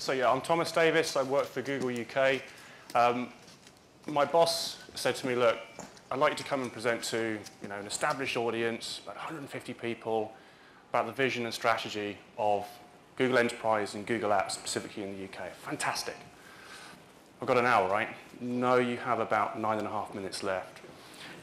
So yeah, I'm Thomas Davies. I work for Google UK. My boss said to me, look, I'd like you to come and present to an established audience, about 150 people, about the vision and strategy of Google Enterprise and Google Apps, specifically in the UK. Fantastic. I've got an hour, right? No, you have about 9.5 minutes left.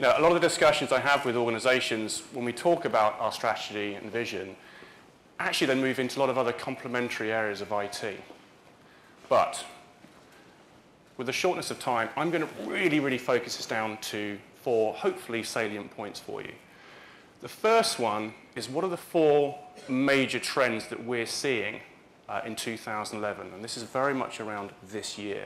A lot of the discussions I have with organizations when we talk about our strategy and vision actually then move into a lot of other complementary areas of IT. But with the shortness of time, I'm going to really focus this down to 4, hopefully, salient points for you. The first one is, what are the 4 major trends that we're seeing in 2011? And this is very much around this year.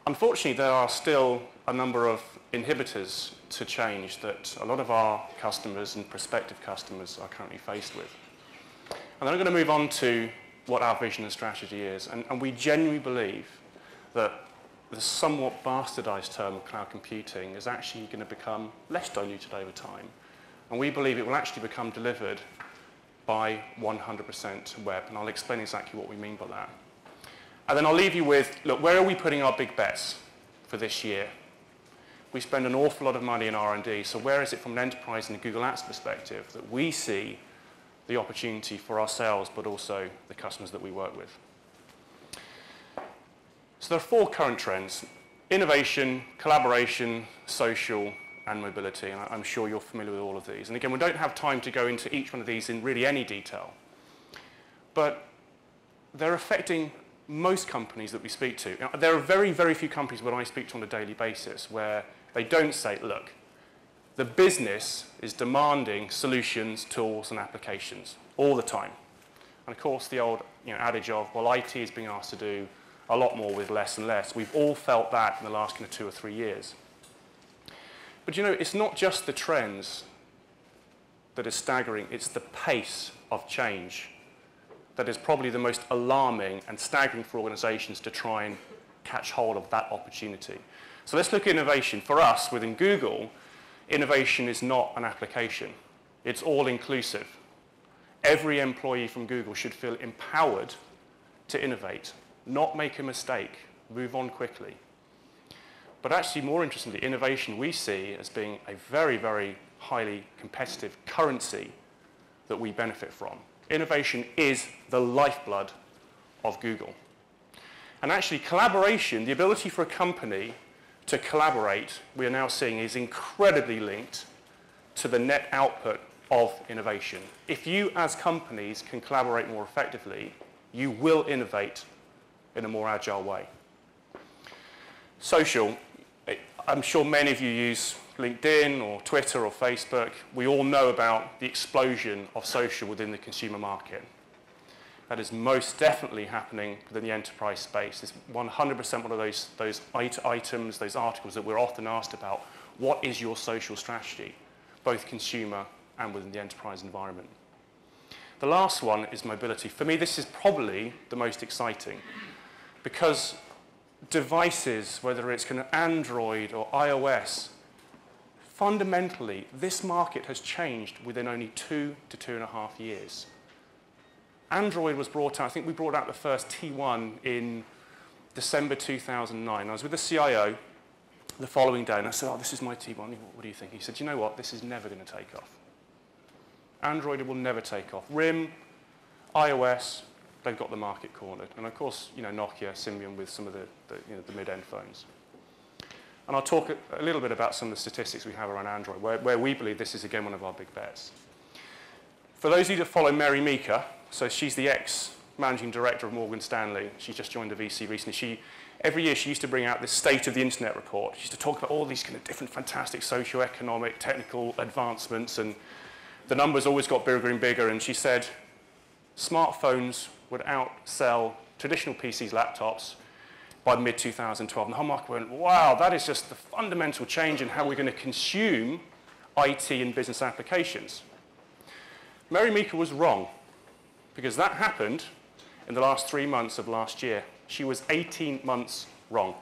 Unfortunately, there are still a number of inhibitors to change that a lot of our customers and prospective customers are currently faced with. And then I'm going to move on to what our vision and strategy is. And we genuinely believe that the somewhat bastardized term of cloud computing is actually going to become less diluted over time. And we believe it will actually become delivered by 100% web. And I'll explain exactly what we mean by that. And then I'll leave you with, look, where are we putting our big bets for this year? We spend an awful lot of money in R&D, so where is it from an enterprise and a Google Apps perspective that we see the opportunity for ourselves, but also the customers that we work with? So there are 4 current trends: innovation, collaboration, social, and mobility. And I'm sure you're familiar with all of these. And again, we don't have time to go into each one of these in really any detail. But they're affecting most companies that we speak to. There are very few companies that I speak to on a daily basis where they don't say, look, the business is demanding solutions, tools, and applications all the time. And of course, the old adage of, well, IT is being asked to do a lot more with less and less. We've all felt that in the last 2 or 3 years. But it's not just the trends that is staggering, it's the pace of change that is probably the most alarming and staggering for organizations to try and catch hold of that opportunity. So let's look at innovation. For us, within Google, innovation is not an application. It's all inclusive. Every employee from Google should feel empowered to innovate, not make a mistake, move on quickly. But actually, more interestingly, innovation we see as being a very highly competitive currency that we benefit from. Innovation is the lifeblood of Google. And actually, collaboration, the ability for a company to collaborate, we are now seeing is incredibly linked to the net output of innovation. If you, as companies, can collaborate more effectively, you will innovate in a more agile way. Social. I'm sure many of you use LinkedIn or Twitter or Facebook. We all know about the explosion of social within the consumer market. That is most definitely happening within the enterprise space. It's 100% one of those items, those articles that we're often asked about. What is your social strategy, both consumer and within the enterprise environment? The last one is mobility. For me, this is probably the most exciting because devices, whether it's kind of Android or iOS, fundamentally, this market has changed within only 2 to 2.5 years. Android was brought out, I think we brought out the first T1 in December 2009. I was with the CIO the following day, and I said, oh, this is my T1. What do you think? He said, you know what? This is never going to take off. Android will never take off. RIM, iOS, they've got the market cornered. And of course, Nokia, Symbian with some of the mid-end phones. And I'll talk a little bit about some of the statistics we have around Android, where we believe this is, again, one of our big bets. For those of you that follow Mary Meeker, so she's the ex-managing director of Morgan Stanley. She's just joined the VC recently. Every year she used to bring out this State of the Internet report. She used to talk about all these kind of different fantastic socio-economic, technical advancements, and the numbers always got bigger and bigger. And she said smartphones would outsell traditional PCs, laptops, by mid-2012. And the whole market went, wow, that is just the fundamental change in how we're going to consume IT and business applications. Mary Meeker was wrong, because that happened in the last 3 months of last year. She was 18 months wrong.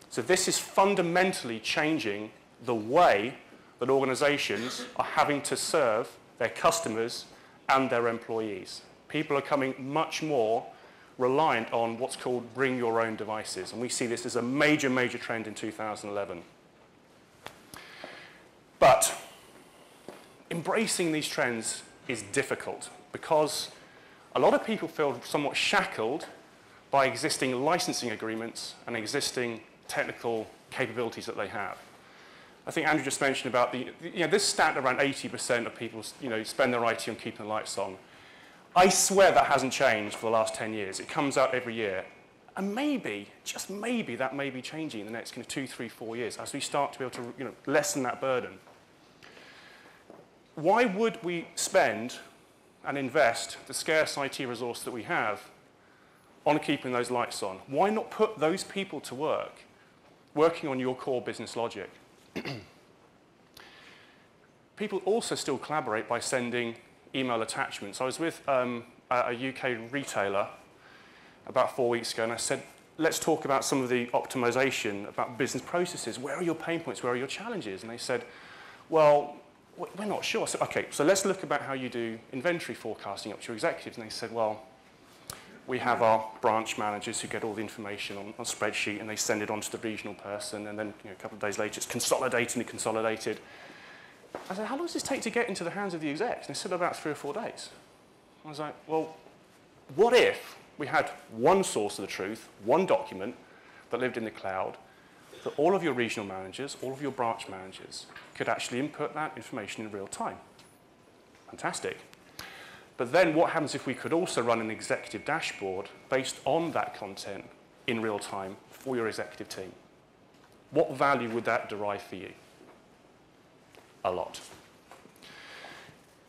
So this is fundamentally changing the way that organizations are having to serve their customers and their employees. People are coming much more reliant on what's called bring your own devices. And we see this as a major, major trend in 2011. But embracing these trends is difficult because a lot of people feel somewhat shackled by existing licensing agreements and existing technical capabilities that they have. I think Andrew just mentioned about this stat around 80% of people spend their IT on keeping the lights on. I swear that hasn't changed for the last 10 years. It comes out every year. And maybe, just maybe, that may be changing in the next 2, 3, 4 years as we start to be able to lessen that burden. Why would we spend and invest the scarce IT resource that we have on keeping those lights on? Why not put those people to work, working on your core business logic? People also still collaborate by sending email attachments. I was with a UK retailer about 4 weeks ago, and I said, let's talk about some of the optimization about business processes. Where are your pain points? Where are your challenges? And they said, well, we're not sure. I said, okay, so let's look about how you do inventory forecasting up to your executives. And they said, well, we have our branch managers who get all the information on a spreadsheet, and they send it on to the regional person, and then a couple of days later it's consolidated. I said, how long does this take to get into the hands of the execs? And they said about 3 or 4 days. I was like, well, what if we had one source of the truth, one document that lived in the cloud, that all of your regional managers, all of your branch managers could actually input that information in real time? Fantastic. But then what happens if we could also run an executive dashboard based on that content in real time for your executive team? What value would that derive for you? A lot.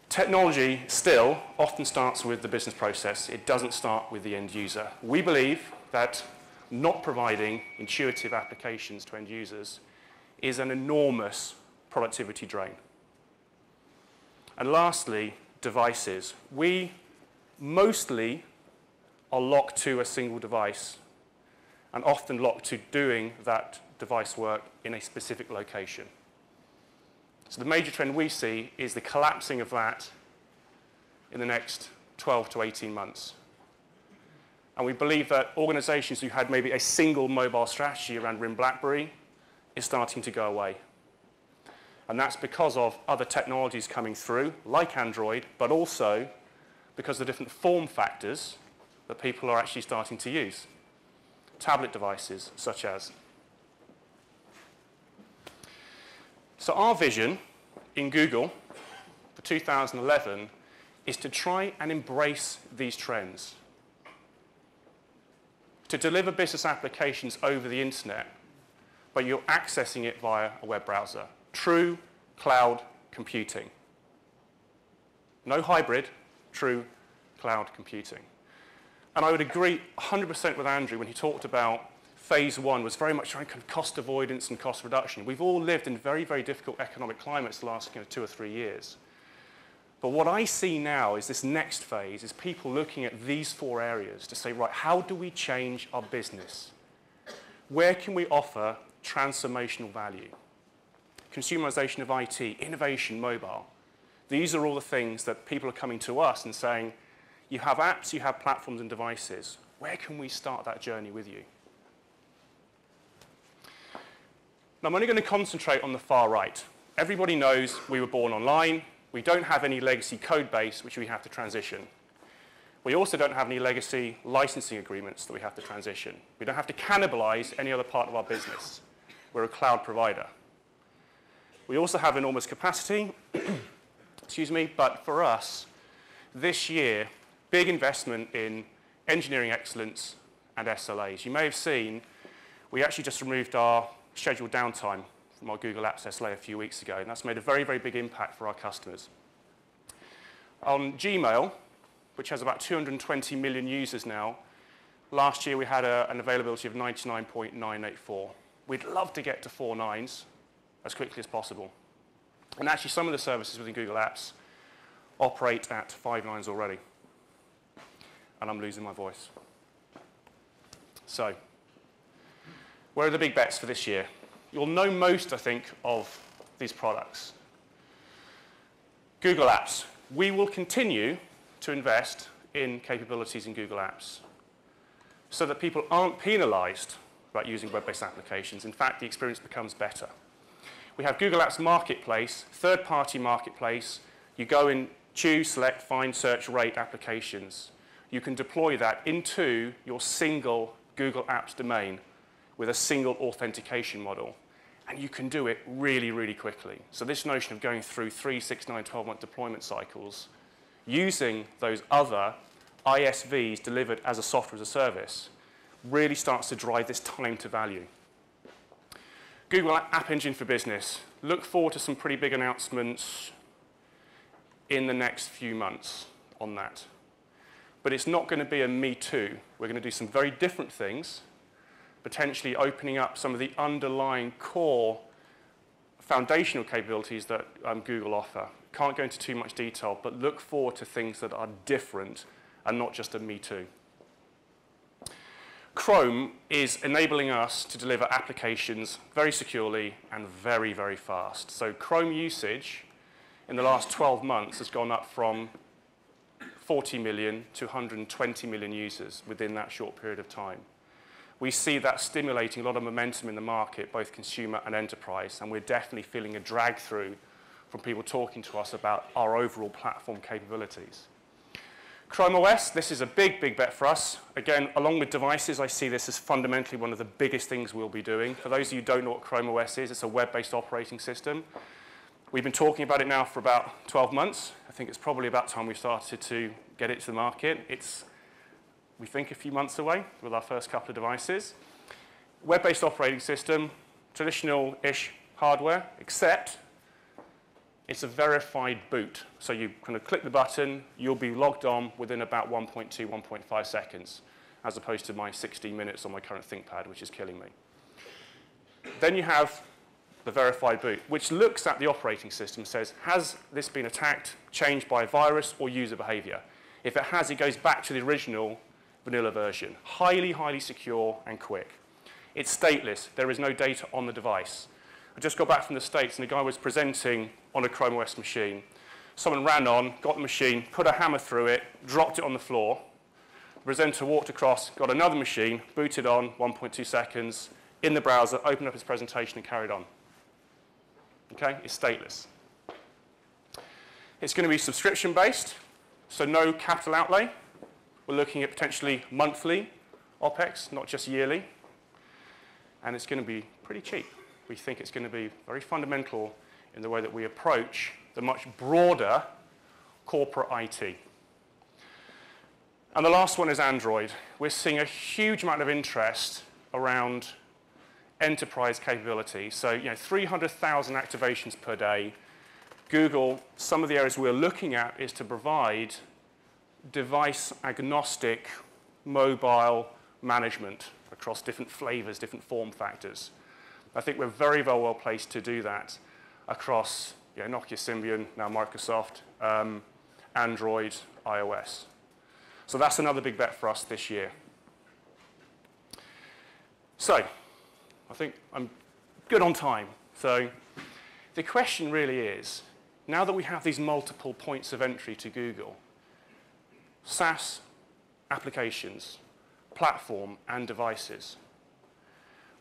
Technology still often starts with the business process. It doesn't start with the end user. We believe that not providing intuitive applications to end users is an enormous productivity drain. And lastly, devices. We mostly are locked to a single device and often locked to doing that device work in a specific location. So the major trend we see is the collapsing of that in the next 12 to 18 months. And we believe that organizations who had maybe a single mobile strategy around RIM BlackBerry is starting to go away. And that's because of other technologies coming through, like Android, but also because of the different form factors that people are actually starting to use. Tablet devices, such as. So our vision in Google for 2011 is to try and embrace these trends, to deliver business applications over the internet, but you're accessing it via a web browser. True cloud computing. No hybrid, true cloud computing. And I would agree 100% with Andrew when he talked about phase one was very much around kind of cost avoidance and cost reduction. We've all lived in very, very difficult economic climates the last 2 or 3 years. But what I see now is this next phase is people looking at these 4 areas to say, right, how do we change our business? Where can we offer transformational value? Consumerization of IT, innovation, mobile. These are all the things that people are coming to us and saying, you have apps, you have platforms and devices. Where can we start that journey with you? Now, I'm only going to concentrate on the far right. Everybody knows we were born online. We don't have any legacy code base which we have to transition. We also don't have any legacy licensing agreements that we have to transition. We don't have to cannibalize any other part of our business. We're a cloud provider. We also have enormous capacity, excuse me, but for us, this year, big investment in engineering excellence and SLAs. You may have seen, we actually just removed our scheduled downtime from our Google Apps SLA a few weeks ago, and that's made a very, very big impact for our customers. On Gmail, which has about 220 million users now, last year we had an availability of 99.984. We'd love to get to 4 nines as quickly as possible. And actually some of the services within Google Apps operate at 5 nines already. And I'm losing my voice. So, where are the big bets for this year? You'll know most, I think, of these products. Google Apps. We will continue to invest in capabilities in Google Apps. so that people aren't penalized about using web-based applications. In fact, the experience becomes better. We have Google Apps Marketplace, third-party marketplace. You go in, choose, select, find, search, rate applications. You can deploy that into your single Google Apps domain with a single authentication model. And you can do it really, really quickly. So this notion of going through 3, 6, 9, 12-month deployment cycles, using those other ISVs delivered as a software as a service, really starts to drive this time to value. Google App Engine for Business. Look forward to some pretty big announcements in the next few months on that. But it's not going to be a me too. We're going to do some very different things, potentially opening up some of the underlying core foundational capabilities that Google offer. Can't go into too much detail, but look forward to things that are different and not just a me too. Chrome is enabling us to deliver applications very securely and very, very fast. So Chrome usage in the last 12 months has gone up from 40 million to 120 million users within that short period of time. We see that stimulating a lot of momentum in the market, both consumer and enterprise, and we're definitely feeling a drag through from people talking to us about our overall platform capabilities. Chrome OS, this is a big, big bet for us. Again, along with devices, I see this as fundamentally one of the biggest things we'll be doing. For those of you who don't know what Chrome OS is, it's a web-based operating system. We've been talking about it now for about 12 months. I think it's probably about time we started to get it to the market. It's, we think, a few months away with our first couple of devices. Web-based operating system, traditional-ish hardware, except it's a verified boot. So you kind of click the button, you'll be logged on within about 1.2, 1.5 seconds, as opposed to my 16 minutes on my current ThinkPad, which is killing me. Then you have the verified boot, which looks at the operating system, says, has this been attacked, changed by a virus, or user behavior? If it has, it goes back to the original vanilla version. Highly, highly secure and quick. It's stateless. There is no data on the device. I just got back from the States, and a guy was presenting on a Chrome OS machine. Someone ran on, got the machine, put a hammer through it, dropped it on the floor. The presenter walked across, got another machine, booted on, 1.2 seconds, in the browser, opened up his presentation, and carried on. Okay, it's stateless. It's going to be subscription-based, so no capital outlay. We're looking at potentially monthly OpEx, not just yearly. And it's going to be pretty cheap. We think it's going to be very fundamental in the way that we approach the much broader corporate IT. And the last one is Android. We're seeing a huge amount of interest around enterprise capability. So, 300,000 activations per day. Google, some of the areas we're looking at is to provide device-agnostic mobile management across different flavors, different form factors. I think we're very, very well placed to do that across Nokia Symbian, now Microsoft, Android, iOS. So that's another big bet for us this year. So I think I'm good on time. So the question really is, now that we have these multiple points of entry to Google, SaaS applications, platform, and devices,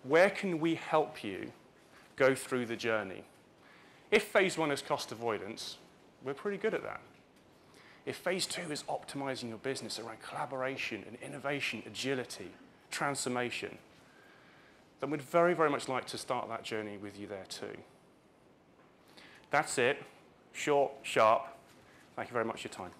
where can we help you go through the journey? If phase 1 is cost avoidance, we're pretty good at that. If phase 2 is optimizing your business around collaboration and innovation, agility, transformation, then we'd very, very much like to start that journey with you there too. That's it. Short, sharp. Thank you very much for your time.